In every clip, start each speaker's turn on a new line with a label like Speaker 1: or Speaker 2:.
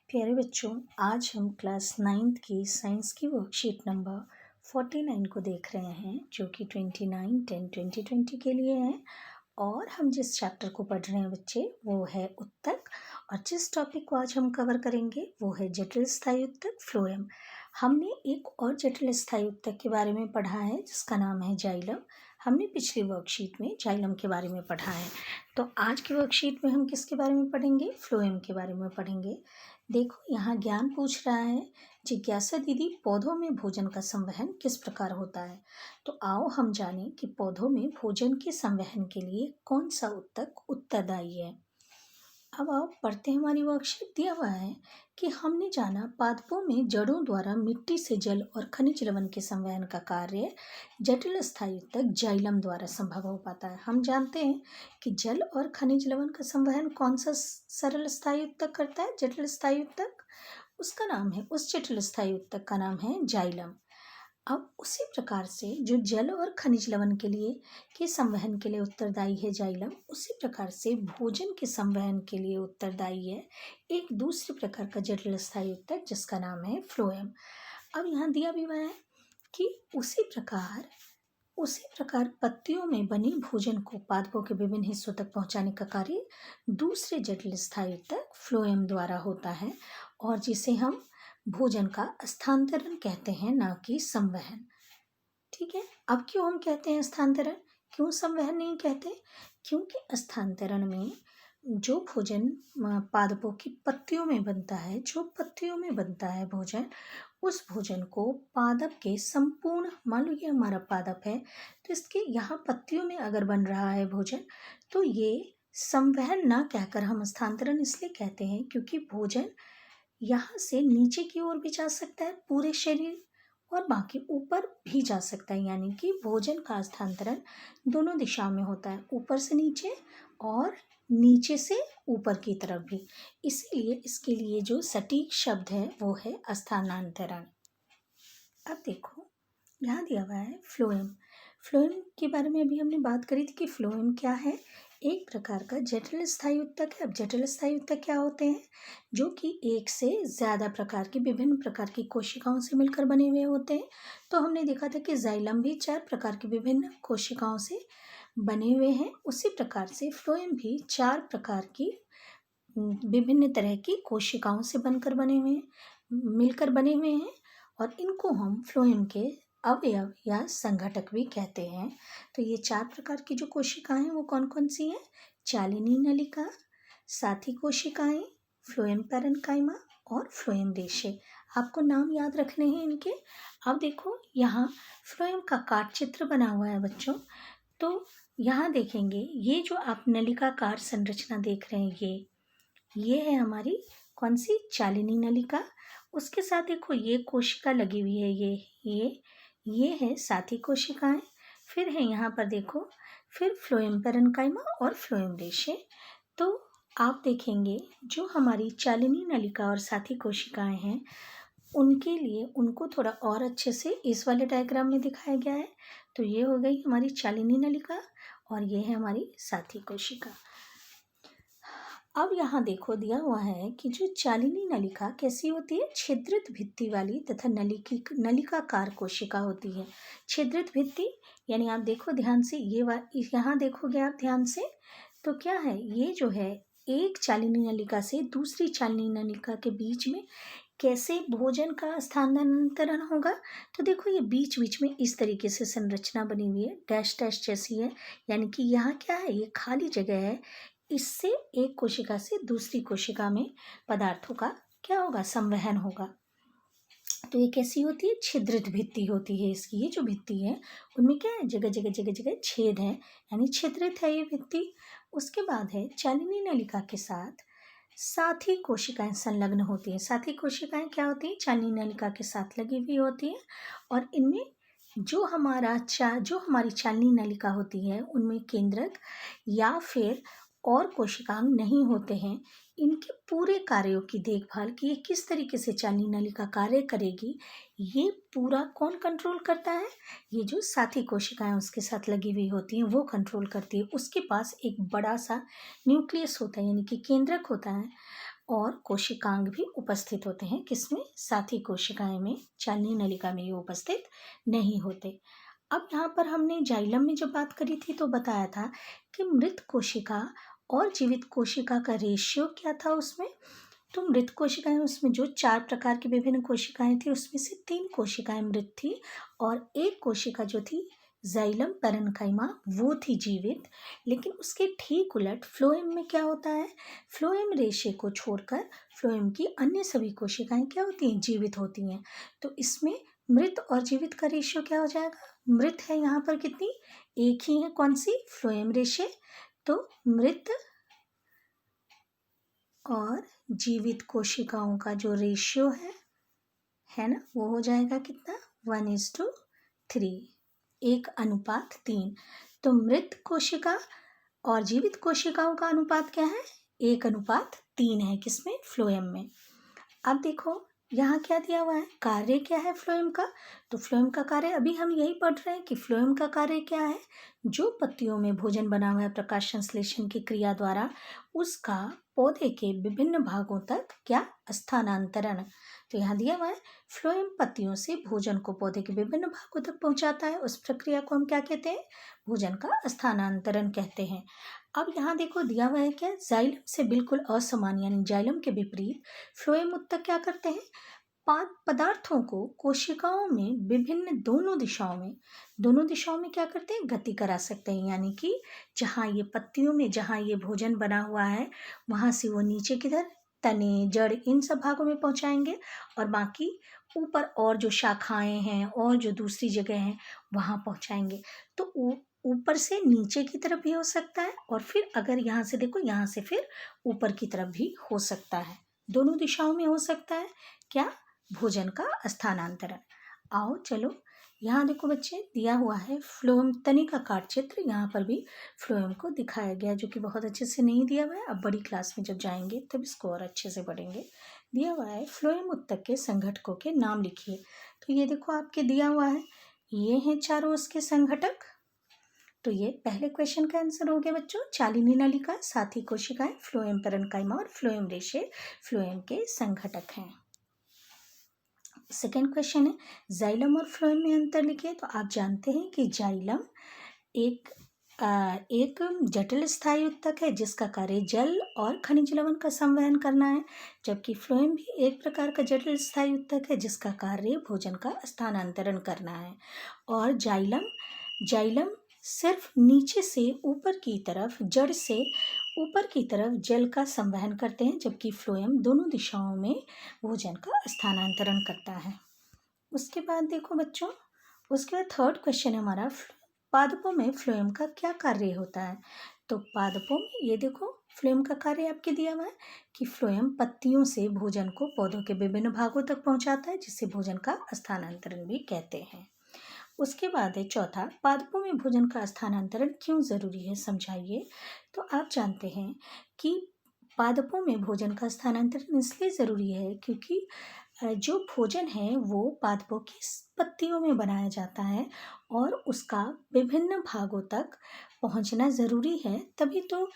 Speaker 1: प्यारे बच्चों, आज हम क्लास 9th की साइंस की वर्कशीट नंबर 49 को देख रहे हैं, जो कि 29/10/2020 के लिए है। और हम जिस चैप्टर को पढ़ रहे हैं बच्चे, वो है उत्तक। और जिस टॉपिक को आज हम कवर करेंगे वो है जटिल स्थायी उत्तक, फ्लोएम। हमने एक और जटिल स्थायी उत्तक के बारे में पढ़ा है जिसका नाम है जाइलम। हमने पिछली वर्कशीट में जाइलम के बारे में पढ़ा है। तो आज की वर्कशीट में हम किसके बारे में पढ़ेंगे? फ्लोएम के बारे में पढ़ेंगे। देखो, यहाँ ज्ञान पूछ रहा है, जिज्ञासा दीदी, पौधों में भोजन का संवहन किस प्रकार होता है? तो आओ हम जानें कि पौधों में भोजन के संवहन के लिए कौन सा उत्तक उत्तरदायी है। अब आओ पढ़ते हैं। हमारी वर्कशीट दिया हुआ है कि हमने जाना पादपों में जड़ों द्वारा मिट्टी से जल और खनिज लवण के संवहन का कार्य जटिल स्थायी उत्तक जाइलम द्वारा संभव हो पाता है। हम जानते हैं कि जल और खनिज लवण का संवहन कौन सा सरल स्थायी उत्तक करता है? जटिल स्थायी उत्तक। उसका नाम है, उस जटिल स्थायी उत्तक का नाम है जाइलम। अब उसी प्रकार से जो जल और खनिज लवण के संवहन के लिए उत्तरदायी है जाइलम, उसी प्रकार से भोजन के संवहन के लिए उत्तरदायी है एक दूसरे प्रकार का जटिल स्थायी उत्तक जिसका नाम है फ्लोएम। अब यहाँ दिया भी हुआ है कि उसी प्रकार पत्तियों में बने भोजन को पादपों के विभिन्न हिस्सों तक पहुंचाने का कार्य दूसरे जटिल स्थायी उत्तक फ्लोएम द्वारा होता है, और जिसे हम भोजन का स्थानांतरण कहते हैं, ना कि संवहन। ठीक है। अब क्यों हम कहते हैं स्थानांतरण, क्यों संवहन नहीं कहते? क्योंकि स्थानांतरण में जो भोजन पादपों की पत्तियों में बनता है, भोजन, उस भोजन को पादप के संपूर्ण, मान लो ये हमारा पादप है, तो इसके यहाँ पत्तियों में अगर बन रहा है भोजन, तो ये संवहन ना कहकर हम स्थानांतरण इसलिए कहते हैं क्योंकि भोजन यहाँ से नीचे की ओर भी जा सकता है पूरे शरीर, और बाकी ऊपर भी जा सकता है। यानी कि भोजन का स्थानांतरण दोनों दिशाओं में होता है, ऊपर से नीचे और नीचे से ऊपर की तरफ भी। इसीलिए इसके लिए जो सटीक शब्द है वो है स्थानांतरण। अब देखो, यहाँ दिया हुआ है फ्लोएम। फ्लोएम के बारे में अभी हमने बात करी थी कि फ्लोएम क्या है? एक प्रकार का जटिल स्थायी उत्तक है। अब जटिल स्थायी उत्तक क्या होते हैं? जो कि एक से ज़्यादा प्रकार की, विभिन्न प्रकार की कोशिकाओं से मिलकर बने हुए होते हैं। तो हमने देखा था कि जाइलम भी 4 प्रकार की विभिन्न कोशिकाओं से बने हुए हैं। उसी प्रकार से फ्लोएम भी 4 प्रकार की विभिन्न तरह की कोशिकाओं से मिलकर बने हुए हैं, और इनको हम फ्लोएम के अवयव या संघटक भी कहते हैं। तो ये 4 प्रकार की जो कोशिकाएं हैं वो कौन कौन सी हैं? चालिनी नलिका, साथी कोशिकाएं, फ्लोएम पैरेन्काइमा और फ्लोएम रेशे। आपको नाम याद रखने हैं इनके। अब देखो, यहाँ फ्लोएम का काट चित्र बना हुआ है बच्चों। तो यहाँ देखेंगे, ये जो आप नलिकाकार संरचना देख रहे हैं, ये है हमारी कौन सी? चालिनी नलिका। उसके साथ देखो ये कोशिका लगी हुई है, ये है साथी कोशिकाएं। फिर है यहाँ पर देखो, फिर फ्लोएम पैरेन्काइमा और फ्लोएम रेशे। तो आप देखेंगे जो हमारी चालिनी नलिका और साथी कोशिकाएं हैं, उनके लिए उनको थोड़ा और अच्छे से इस वाले डायग्राम में दिखाया गया है। तो ये हो गई हमारी चालिनी नलिका और ये है हमारी साथी कोशिका। अब यहाँ देखो, दिया हुआ है कि जो चालिनी नलिका कैसी होती है? छिद्रित भित्ति वाली तथा नलिकाकार कोशिका होती है। छिद्रित भित्ति यानी आप देखो ध्यान से, यहाँ देखोगे आप ध्यान से, तो क्या है? ये जो है एक चालिनी नलिका से दूसरी चालिनी नलिका के बीच में कैसे भोजन का स्थानांतरण होगा? तो देखो, ये बीच बीच में इस तरीके से संरचना बनी हुई है, डैश डैश जैसी है। यानी कि यहाँ क्या है? ये खाली जगह है। इससे एक कोशिका से दूसरी कोशिका में पदार्थों का क्या होगा? संवहन होगा। तो ये कैसी होती है? छिद्रित भित्ति होती है इसकी। ये जो भित्ति है उनमें क्या है? जगह जगह छेद है, यानी छिद्रित है ये भित्ति। उसके बाद है चालिनी नलिका के साथ साथी कोशिकाएं संलग्न होती हैं। साथी कोशिकाएं क्या होती हैं? चालिनी नलिका के साथ लगी हुई होती हैं, और इनमें जो हमारी चालिनी नलिका होती है उनमें केंद्रक या फिर और कोशिकांग नहीं होते हैं। इनके पूरे कार्यों की देखभाल कि ये किस तरीके से चालिनी नलिका कार्य करेगी, ये पूरा कौन कंट्रोल करता है? ये जो साथी कोशिकाएं उसके साथ लगी हुई होती हैं वो कंट्रोल करती है। उसके पास एक बड़ा सा न्यूक्लियस होता है, यानी कि केंद्रक होता है, और कोशिकांग भी उपस्थित होते हैं, किसमें, साथी कोशिकाएं में, चालनीय नलिका में ये उपस्थित नहीं होते। अब यहाँ पर हमने जाइलम में जब बात करी थी तो बताया था कि मृत कोशिका और जीवित कोशिका का रेशियो क्या था उसमें। तो मृत कोशिकाएं, उसमें जो 4 प्रकार की विभिन्न कोशिकाएं थी उसमें से 3 कोशिकाएं मृत थी और एक कोशिका जो थी जाइलम पैरेन्काइमा वो थी जीवित। लेकिन उसके ठीक उलट फ्लोएम में क्या होता है, फ्लोएम रेशे को छोड़कर फ्लोएम की अन्य सभी कोशिकाएं क्या होती हैं, जीवित होती हैं। तो इसमें मृत और जीवित का रेशियो क्या हो जाएगा, मृत है यहाँ पर कितनी, एक ही है, कौन सी, फ्लोएम रेशे। तो मृत और जीवित कोशिकाओं का जो रेशियो है ना, वो हो जाएगा कितना, 1:3, 1:3। तो मृत कोशिका और जीवित कोशिकाओं का अनुपात क्या है, 1:3 है, किसमें, फ्लोएम में। अब देखो यहाँ क्या दिया हुआ है, कार्य क्या है फ्लोएम का। तो फ्लोएम का कार्य अभी हम यही पढ़ रहे हैं कि फ्लोएम का कार्य क्या है, जो पत्तियों में भोजन बना हुआ है प्रकाश संश्लेषण की क्रिया द्वारा उसका पौधे के विभिन्न भागों तक क्या, स्थानांतरण। तो यहाँ दिया हुआ है फ्लोएम पत्तियों से भोजन को पौधे के विभिन्न भागों तक पहुंचाता है, उस प्रक्रिया को हम क्या कहते हैं, भोजन का स्थानांतरण कहते हैं। अब यहाँ देखो दिया हुआ है क्या, जाइलम से बिल्कुल असमान यानी जाइलम के विपरीत फ्लोएम उत्तक क्या करते हैं, पदार्थों को कोशिकाओं में विभिन्न दोनों दिशाओं में क्या करते हैं, गति करा सकते हैं। यानी कि जहाँ ये पत्तियों में जहाँ ये भोजन बना हुआ है वहाँ से वो नीचे किधर, तने, जड़, इन सब भागों में पहुँचाएंगे और बाकी ऊपर और जो शाखाएं हैं और जो दूसरी जगह हैं वहाँ पहुँचाएंगे। तो ऊपर से नीचे की तरफ भी हो सकता है और फिर अगर यहाँ से देखो, यहाँ से फिर ऊपर की तरफ भी हो सकता है, दोनों दिशाओं में हो सकता है क्या, भोजन का स्थानांतरण। आओ चलो यहाँ देखो बच्चे दिया हुआ है फ्लोएम तनी का काट चित्र, यहाँ पर भी फ्लोएम को दिखाया गया जो कि बहुत अच्छे से नहीं दिया हुआ है। अब बड़ी क्लास में जब जाएंगे तब इसको और अच्छे से पढ़ेंगे। दिया हुआ है फ्लोएम उत्तक के संघटकों के नाम लिखिए। तो ये देखो आपके दिया हुआ है, ये हैं चारों उसके संघटक। तो ये पहले क्वेश्चन का आंसर हो गया बच्चों, चालिनी नलिका, साथी कोशिकाएं, फ्लोएम पैरेन्काइमा और फ्लोएम रेशे फ्लोएम के संघटक हैं। सेकेंड क्वेश्चन है जाइलम और फ्लोएम में अंतर लिखिए। तो आप जानते हैं कि जाइलम एक जटिल स्थायी उत्तक है जिसका कार्य जल और खनिज लवण का संवहन करना है, जबकि फ्लोएम भी एक प्रकार का जटिल स्थायी उत्तक है जिसका कार्य भोजन का स्थानांतरण करना है। और जाइलम सिर्फ नीचे से ऊपर की तरफ, जड़ से ऊपर की तरफ जल का संवहन करते हैं, जबकि फ्लोएम दोनों दिशाओं में भोजन का स्थानांतरण करता है। उसके बाद देखो बच्चों, उसके बाद थर्ड क्वेश्चन है हमारा, पादपों में फ्लोएम का क्या कार्य होता है। तो पादपों में ये देखो फ्लोएम का कार्य आपके दिया हुआ है कि फ्लोएम पत्तियों से भोजन को पौधों के विभिन्न भागों तक पहुंचाता है, जिसे भोजन का स्थानांतरण भी कहते हैं। उसके बाद है चौथा, पादपों में भोजन का स्थानांतरण क्यों जरूरी है, समझाइए। तो आप जानते हैं कि पादपों में भोजन का स्थानांतरण इसलिए जरूरी है क्योंकि जो भोजन है वो पादपों की पत्तियों में बनाया जाता है और उसका विभिन्न भागों तक पहुंचना ज़रूरी है, तभी तो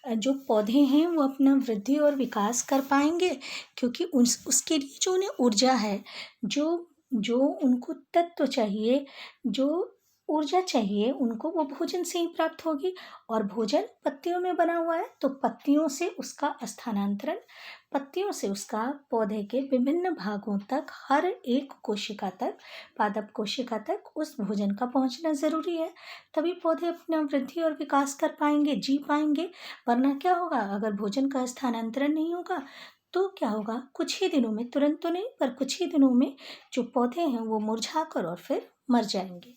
Speaker 1: जो पौधे हैं वो अपना वृद्धि और विकास कर पाएंगे। क्योंकि उसके लिए जो उन्हें ऊर्जा है, जो उनको तत्व चाहिए, जो ऊर्जा चाहिए उनको, वो भोजन से ही प्राप्त होगी। और भोजन पत्तियों में बना हुआ है तो पत्तियों से उसका स्थानांतरण, पत्तियों से उसका पौधे के विभिन्न भागों तक, हर एक कोशिका तक, पादप कोशिका तक उस भोजन का पहुंचना ज़रूरी है, तभी पौधे अपना वृद्धि और विकास कर पाएंगे, जी पाएंगे। वरना क्या होगा, अगर भोजन का स्थानांतरण नहीं होगा तो क्या होगा, कुछ ही दिनों में, तुरंत तो नहीं पर कुछ ही दिनों में जो पौधे हैं वो मुरझाकर और फिर मर जाएंगे।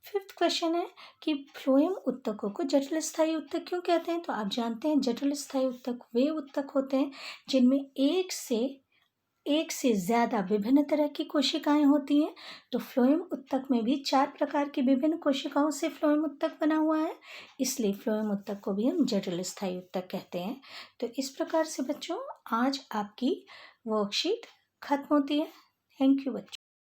Speaker 1: फिफ्थ क्वेश्चन है कि फ्लोएम उत्तकों को जटिल स्थायी उत्तक क्यों कहते हैं। तो आप जानते हैं जटिल स्थायी उत्तक वे उत्तक होते हैं जिनमें एक से ज़्यादा विभिन्न तरह की कोशिकाएं होती हैं। तो फ्लोएम उत्तक में भी 4 प्रकार की विभिन्न कोशिकाओं से फ्लोएम उत्तक बना हुआ है, इसलिए फ्लोएम उत्तक को भी हम जटिल स्थायी उत्तक कहते हैं। तो इस प्रकार से बच्चों आज आपकी वर्कशीट खत्म होती है। थैंक यू बच्चों।